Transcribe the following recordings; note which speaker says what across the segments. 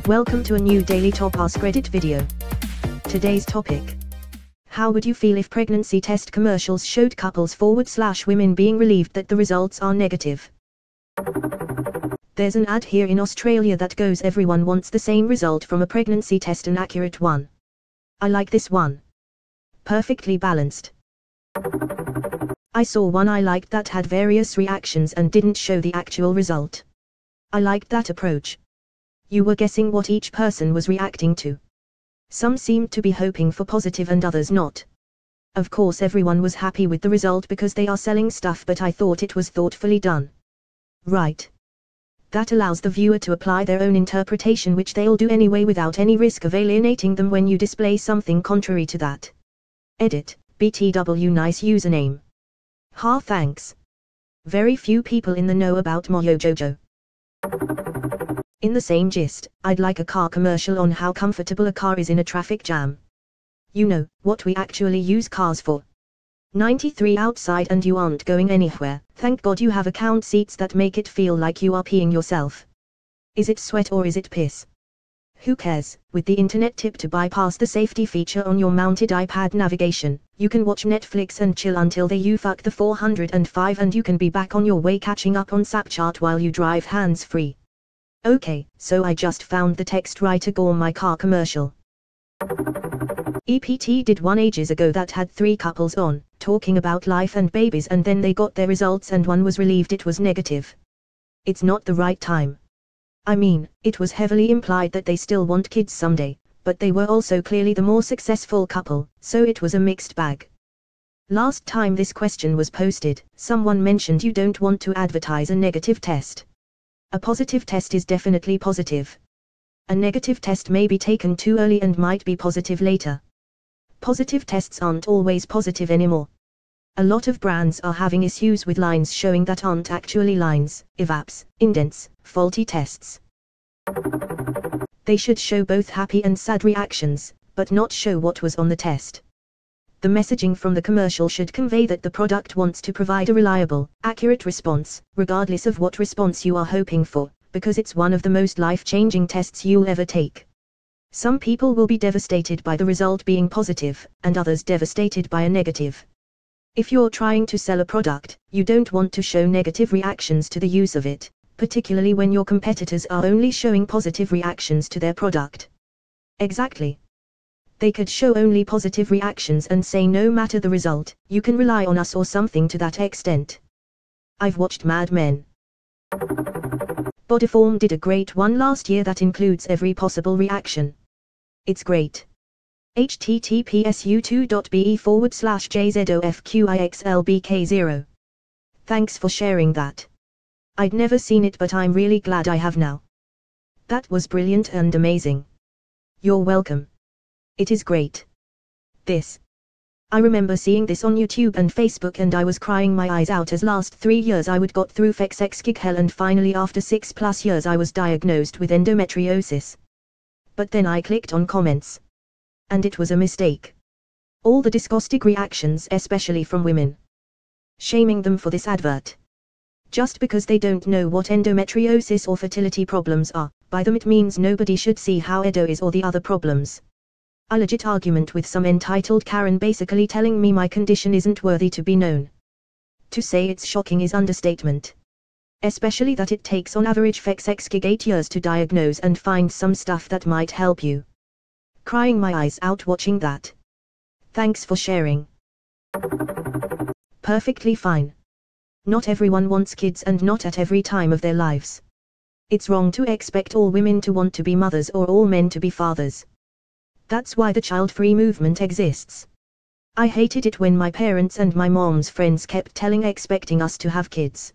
Speaker 1: Welcome to a new Daily Top Askreddit video. Today's topic. How would you feel if pregnancy test commercials showed couples/women being relieved that the results are negative? There's an ad here in Australia that goes, everyone wants the same result from a pregnancy test, an accurate one. I like this one. Perfectly balanced. I saw one I liked that had various reactions and didn't show the actual result. I liked that approach. You were guessing what each person was reacting to. Some seemed to be hoping for positive and others not. Of course everyone was happy with the result because they are selling stuff, but I thought it was thoughtfully done. Right. That allows the viewer to apply their own interpretation, which they'll do anyway without any risk of alienating them when you display something contrary to that. Edit, BTW nice username. Ha, thanks. Very few people in the know about Moyo Jojo. In the same gist, I'd like a car commercial on how comfortable a car is in a traffic jam. You know, what we actually use cars for. 93 outside and you aren't going anywhere, thank God you have account seats that make it feel like you are peeing yourself. Is it sweat or is it piss? Who cares? With the internet tip to bypass the safety feature on your mounted iPad navigation, you can watch Netflix and chill until you fuck the 405 and you can be back on your way catching up on Snapchat while you drive hands-free. Okay, so I just found the text writer gore my car commercial. EPT did one ages ago that had 3 couples on, talking about life and babies, and then they got their results and one was relieved it was negative. It's not the right time. I mean, it was heavily implied that they still want kids someday, but they were also clearly the more successful couple, so it was a mixed bag. Last time this question was posted, someone mentioned you don't want to advertise a negative test. A positive test is definitely positive. A negative test may be taken too early and might be positive later. Positive tests aren't always positive anymore. A lot of brands are having issues with lines showing that aren't actually lines, evapes, indents, faulty tests. They should show both happy and sad reactions, but not show what was on the test. The messaging from the commercial should convey that the product wants to provide a reliable, accurate response, regardless of what response you are hoping for, because it's one of the most life-changing tests you'll ever take. Some people will be devastated by the result being positive, and others devastated by a negative. If you're trying to sell a product, you don't want to show negative reactions to the use of it, particularly when your competitors are only showing positive reactions to their product. Exactly. They could show only positive reactions and say no matter the result, you can rely on us or something to that extent. I've watched Mad Men. Bodyform did a great one last year that includes every possible reaction. It's great. https://be/jzofqixlbk0. Thanks for sharing that. I'd never seen it, but I'm really glad I have now. That was brilliant and amazing. You're welcome. It is great. This. I remember seeing this on YouTube and Facebook and I was crying my eyes out, as last 3 years I would got through XXX hell and finally after 6+ years I was diagnosed with endometriosis. But then I clicked on comments. And it was a mistake. All the disgusting reactions, especially from women. Shaming them for this advert. Just because they don't know what endometriosis or fertility problems are, by them it means nobody should see how endo is or the other problems. A legit argument with some entitled Karen basically telling me my condition isn't worthy to be known. To say it's shocking is understatement. Especially that it takes on average 8 years to diagnose and find some stuff that might help you. Crying my eyes out watching that. Thanks for sharing. Perfectly fine. Not everyone wants kids and not at every time of their lives. It's wrong to expect all women to want to be mothers or all men to be fathers. That's why the child-free movement exists. I hated it when my parents and my mom's friends kept expecting us to have kids.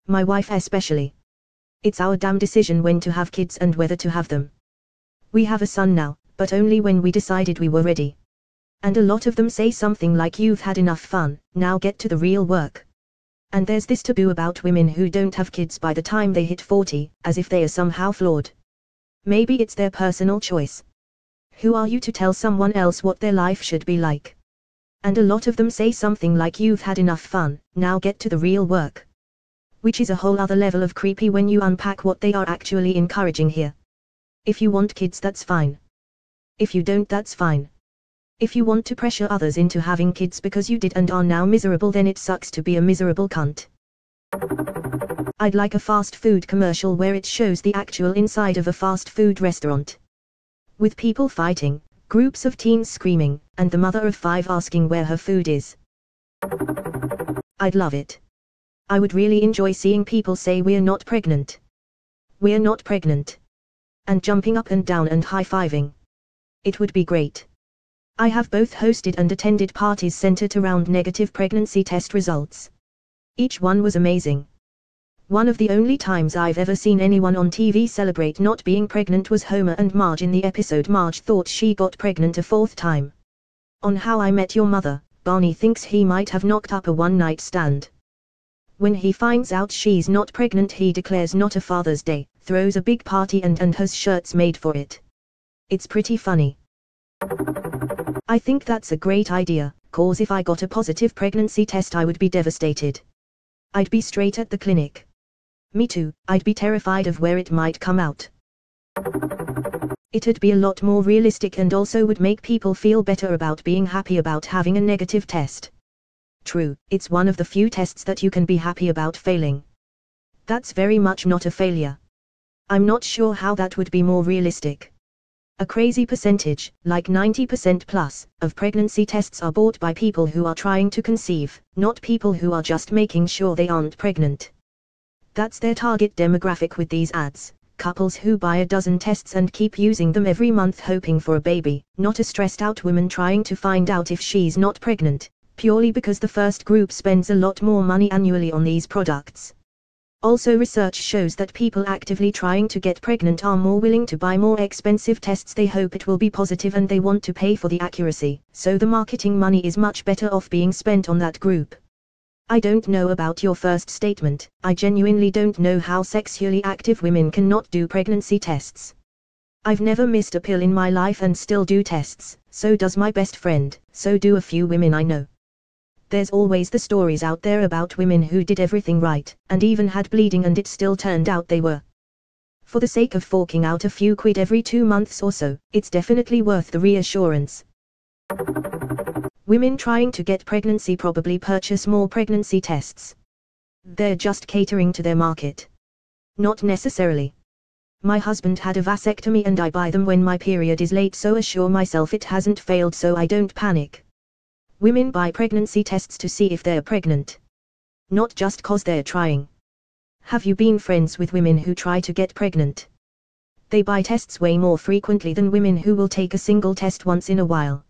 Speaker 1: My wife especially. It's our damn decision when to have kids and whether to have them. We have a son now, but only when we decided we were ready. And a lot of them say something like, you've had enough fun, now get to the real work. And there's this taboo about women who don't have kids by the time they hit 40, as if they are somehow flawed. Maybe it's their personal choice. Who are you to tell someone else what their life should be like? And a lot of them say something like, you've had enough fun, now get to the real work. Which is a whole other level of creepy when you unpack what they are actually encouraging here. If you want kids, that's fine. If you don't, that's fine. If you want to pressure others into having kids because you did and are now miserable, then it sucks to be a miserable cunt. I'd like a fast food commercial where it shows the actual inside of a fast food restaurant. With people fighting, groups of teens screaming, and the mother of 5 asking where her food is. I'd love it. I would really enjoy seeing people say we're not pregnant. We're not pregnant. And jumping up and down and high-fiving. It would be great. I have both hosted and attended parties centered around negative pregnancy test results. Each one was amazing. One of the only times I've ever seen anyone on TV celebrate not being pregnant was Homer and Marge in the episode Marge thought she got pregnant a 4th time. On How I Met Your Mother, Barney thinks he might have knocked up a one-night stand. When he finds out she's not pregnant, he declares not a Father's Day, throws a big party and has shirts made for it. It's pretty funny. I think that's a great idea, cause if I got a positive pregnancy test I would be devastated. I'd be straight at the clinic. Me too, I'd be terrified of where it might come out. It'd be a lot more realistic and also would make people feel better about being happy about having a negative test. True, it's one of the few tests that you can be happy about failing. That's very much not a failure. I'm not sure how that would be more realistic. A crazy percentage, like 90% plus, of pregnancy tests are bought by people who are trying to conceive, not people who are just making sure they aren't pregnant. That's their target demographic with these ads, couples who buy a dozen tests and keep using them every month hoping for a baby, not a stressed out woman trying to find out if she's not pregnant, purely because the first group spends a lot more money annually on these products. Also, research shows that people actively trying to get pregnant are more willing to buy more expensive tests. They hope it will be positive and they want to pay for the accuracy, so the marketing money is much better off being spent on that group. I don't know about your first statement. I genuinely don't know how sexually active women cannot do pregnancy tests. I've never missed a pill in my life and still do tests, so does my best friend, so do a few women I know. There's always the stories out there about women who did everything right, and even had bleeding and it still turned out they were. For the sake of forking out a few quid every 2 months or so, it's definitely worth the reassurance. Women trying to get pregnancy probably purchase more pregnancy tests. They're just catering to their market. Not necessarily. My husband had a vasectomy and I buy them when my period is late, so assure myself it hasn't failed so I don't panic. Women buy pregnancy tests to see if they're pregnant. Not just cause they're trying. Have you been friends with women who try to get pregnant? They buy tests way more frequently than women who will take a single test once in a while.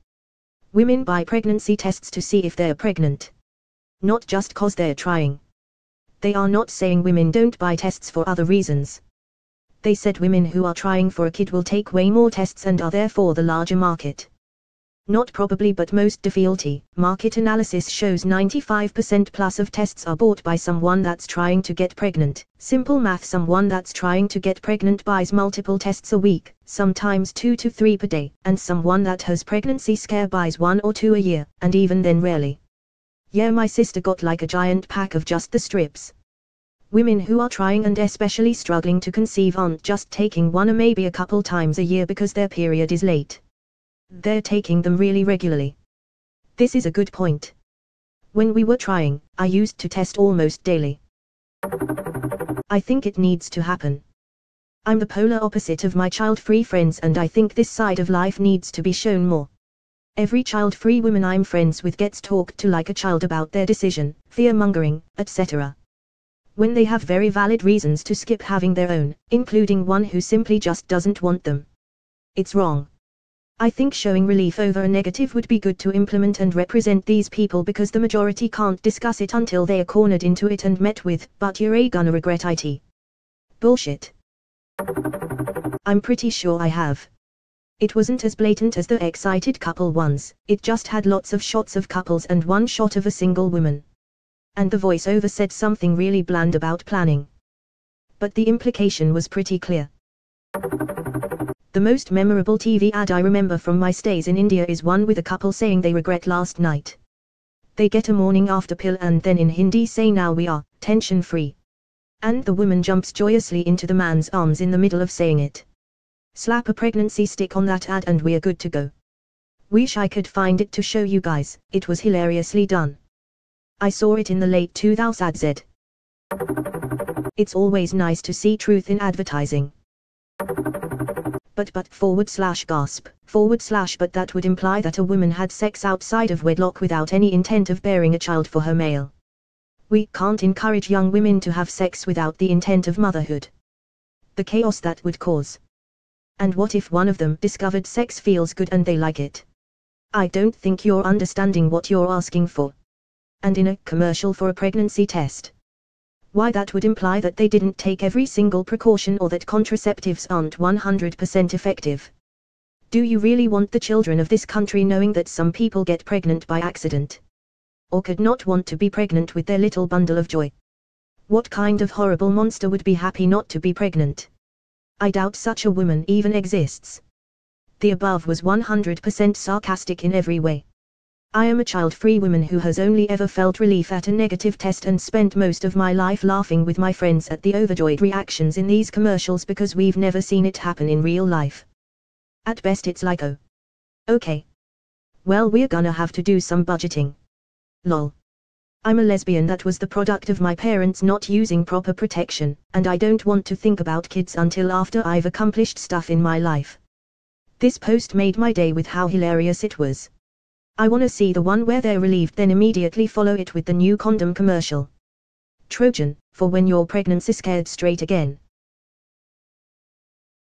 Speaker 1: Women buy pregnancy tests to see if they're pregnant. Not just cause they're trying. They are not saying women don't buy tests for other reasons. They said women who are trying for a kid will take way more tests and are therefore the larger market. Not probably but most definitely, market analysis shows 95% plus of tests are bought by someone that's trying to get pregnant. Simple math: someone that's trying to get pregnant buys multiple tests a week, sometimes 2 to 3 per day, and someone that has pregnancy scare buys 1 or 2 a year, and even then rarely. Yeah, my sister got like a giant pack of just the strips. Women who are trying and especially struggling to conceive aren't just taking one or maybe a couple times a year because their period is late. They're taking them really regularly. This is a good point. When we were trying, I used to test almost daily. I think it needs to happen. I'm the polar opposite of my child-free friends and I think this side of life needs to be shown more. Every child-free woman I'm friends with gets talked to like a child about their decision, fear-mongering, etc. When they have very valid reasons to skip having their own, including one who simply just doesn't want them. It's wrong. I think showing relief over a negative would be good to implement and represent these people because the majority can't discuss it until they are cornered into it and met with, "But you're gonna regret it." Bullshit. I'm pretty sure I have. It wasn't as blatant as the excited couple ones, it just had lots of shots of couples and one shot of a single woman. And the voiceover said something really bland about planning. But the implication was pretty clear. The most memorable TV ad I remember from my stays in India is one with a couple saying they regret last night. They get a morning after pill and then in Hindi say now we are tension free. And the woman jumps joyously into the man's arms in the middle of saying it. Slap a pregnancy stick on that ad and we're good to go. Wish I could find it to show you guys, it was hilariously done. I saw it in the late 2000s. It's always nice to see truth in advertising. But /gasp, but that would imply that a woman had sex outside of wedlock without any intent of bearing a child for her male. We can't encourage young women to have sex without the intent of motherhood. The chaos that would cause. And what if one of them discovered sex feels good and they like it? I don't think you're understanding what you're asking for. And in a commercial for a pregnancy test. Why, that would imply that they didn't take every single precaution or that contraceptives aren't 100% effective. Do you really want the children of this country knowing that some people get pregnant by accident? Or could not want to be pregnant with their little bundle of joy? What kind of horrible monster would be happy not to be pregnant? I doubt such a woman even exists. The above was 100% sarcastic in every way. I am a child-free woman who has only ever felt relief at a negative test and spent most of my life laughing with my friends at the overjoyed reactions in these commercials because we've never seen it happen in real life. At best it's like, oh. Okay. Well, we're gonna have to do some budgeting. Lol. I'm a lesbian that was the product of my parents not using proper protection, and I don't want to think about kids until after I've accomplished stuff in my life. This post made my day with how hilarious it was. I wanna see the one where they're relieved then immediately follow it with the new condom commercial. Trojan, for when you're pregnant scared straight again.